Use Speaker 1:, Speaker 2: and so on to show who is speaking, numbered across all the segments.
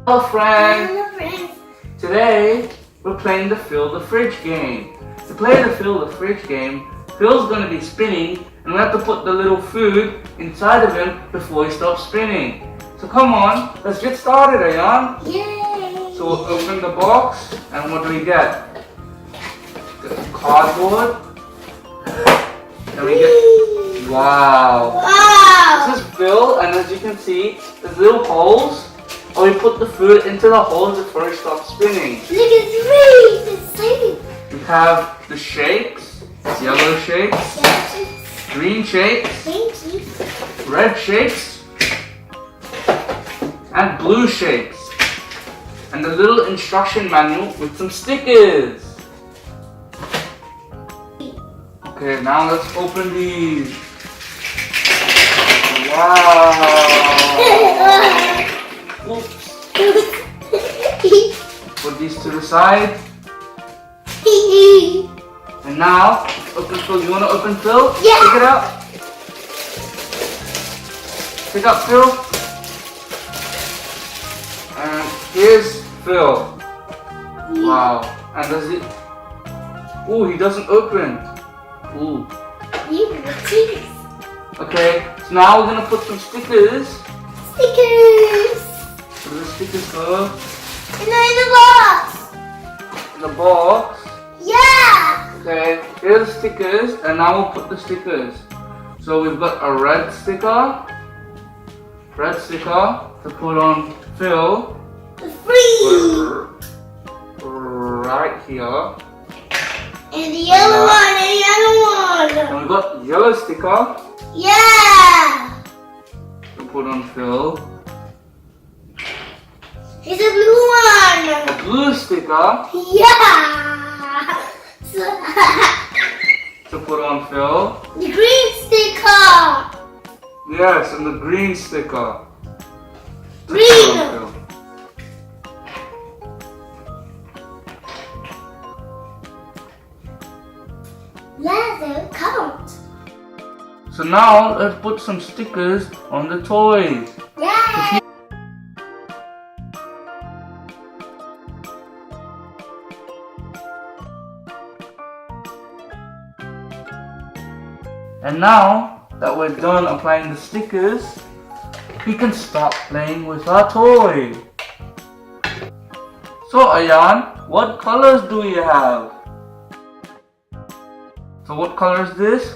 Speaker 1: Hello friends! Today we're playing the Fill the Fridge game. To play the Fill the Fridge game, Phil's going to be spinning and we have to put the little food inside of him before he stops spinning. So come on, let's get started, Ayaan.
Speaker 2: Yay!
Speaker 1: So we'll open the box and what do we get? Cardboard. And we get, wow! This is Phil, and as you can see, there's little holes. And we put the food into the holes before it stops spinning.
Speaker 2: Look, it's green! It's tiny!
Speaker 1: We have the shapes, yellow shapes, green shapes, red shapes, and blue shapes. And the little instruction manual with some stickers. Okay, now let's open these. Wow! Oops. Put these to the side. And now, open Phil. You want to open Phil?
Speaker 2: Yeah.
Speaker 1: Pick it up. Pick up Phil. And here's Phil. Wow. And does it? Ooh, he doesn't open. Ooh. Okay, so now we're gonna put some stickers.
Speaker 2: Stickers!
Speaker 1: Where do the stickers go?
Speaker 2: And they're in the box!
Speaker 1: In the box.
Speaker 2: Yeah!
Speaker 1: Okay, here's the stickers, and now we'll put the stickers. So we've got a red sticker to put on Phil.
Speaker 2: Free!
Speaker 1: Right here.
Speaker 2: And the yellow one, and the other one!
Speaker 1: And we've got yellow sticker
Speaker 2: Yeah!
Speaker 1: to put on Phil.
Speaker 2: Here's a blue one!
Speaker 1: A blue sticker
Speaker 2: Yeah!
Speaker 1: to put on Phil.
Speaker 2: The green sticker!
Speaker 1: Yes, and the green sticker.
Speaker 2: Green! Let's count.
Speaker 1: So now let's put some stickers on the toys.
Speaker 2: Yeah!
Speaker 1: And now that we're done applying the stickers, we can start playing with our toy. So Ayaan, what colors do we have? So what color is this?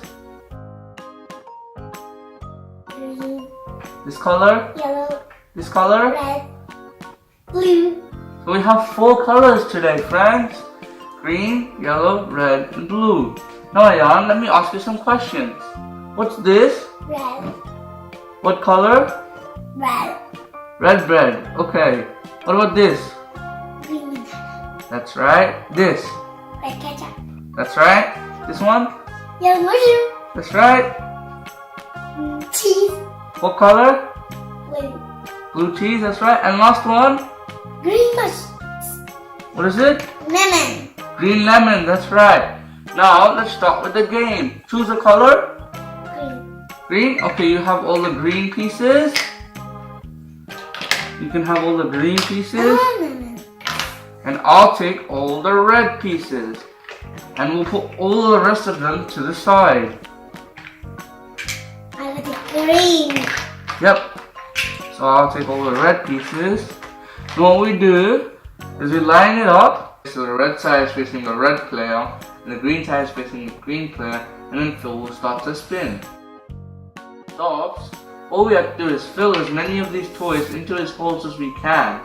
Speaker 2: Green,
Speaker 1: This color?
Speaker 2: yellow,
Speaker 1: This color?
Speaker 2: red, blue.
Speaker 1: So we have 4 colors today, friends. Green, yellow, red, and blue. Now Ayaan, let me ask you some questions. What's this?
Speaker 2: Red,
Speaker 1: What color?
Speaker 2: red,
Speaker 1: Red bread. Okay. What about this?
Speaker 2: green,
Speaker 1: That's right. This.
Speaker 2: red ketchup,
Speaker 1: That's right. This one?
Speaker 2: yellow mushroom,
Speaker 1: That's right.
Speaker 2: cheese,
Speaker 1: What color?
Speaker 2: blue,
Speaker 1: Blue cheese. That's right. And last one?
Speaker 2: green mush,
Speaker 1: What is it?
Speaker 2: lemon,
Speaker 1: Green lemon. That's right. Now let's start with the game. Choose a color.
Speaker 2: green.
Speaker 1: Green. Okay, you have all the green pieces. You can have all the green pieces.
Speaker 2: Lemon.
Speaker 1: And I'll take all the red pieces. And we'll put all the rest of them to the side.
Speaker 2: I got the green.
Speaker 1: Yep. So I'll take all the red pieces. And what we do is we line it up. So the red side is facing the red player, and the green side is facing the green player, and then Phil will start to spin. Stops. All we have to do is fill as many of these toys into his holes as we can.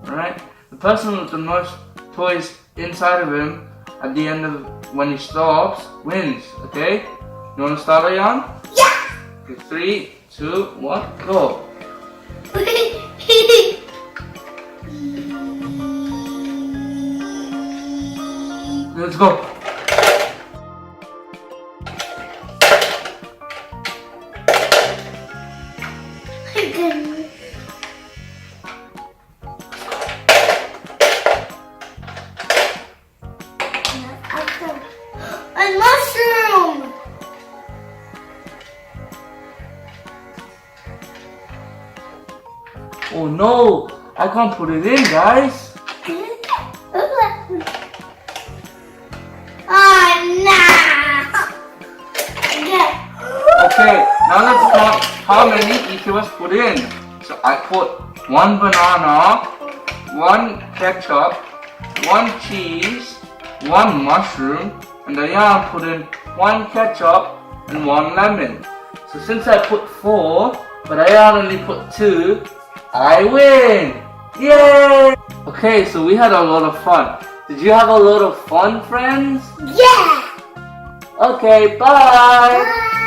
Speaker 1: Alright? The person with the most toys inside of him at the end of when he stops wins. Okay? You want to start, Ayaan?
Speaker 2: Yeah!
Speaker 1: Okay, 3, 2, 1, go. Let's go.
Speaker 2: A mushroom!
Speaker 1: Oh no, I can't put it in, guys.
Speaker 2: Oh, no.
Speaker 1: Okay, now let's count how many each of us put in. So I put 1 banana, 1 ketchup, 1 cheese, 1 mushroom, and Ayaan put in 1 ketchup and 1 lemon. So since I put 4, but Ayaan only put 2, I win! Yay! Okay, so we had a lot of fun. Did you have a lot of fun, friends?
Speaker 2: Yeah.
Speaker 1: Okay, bye!
Speaker 2: Bye.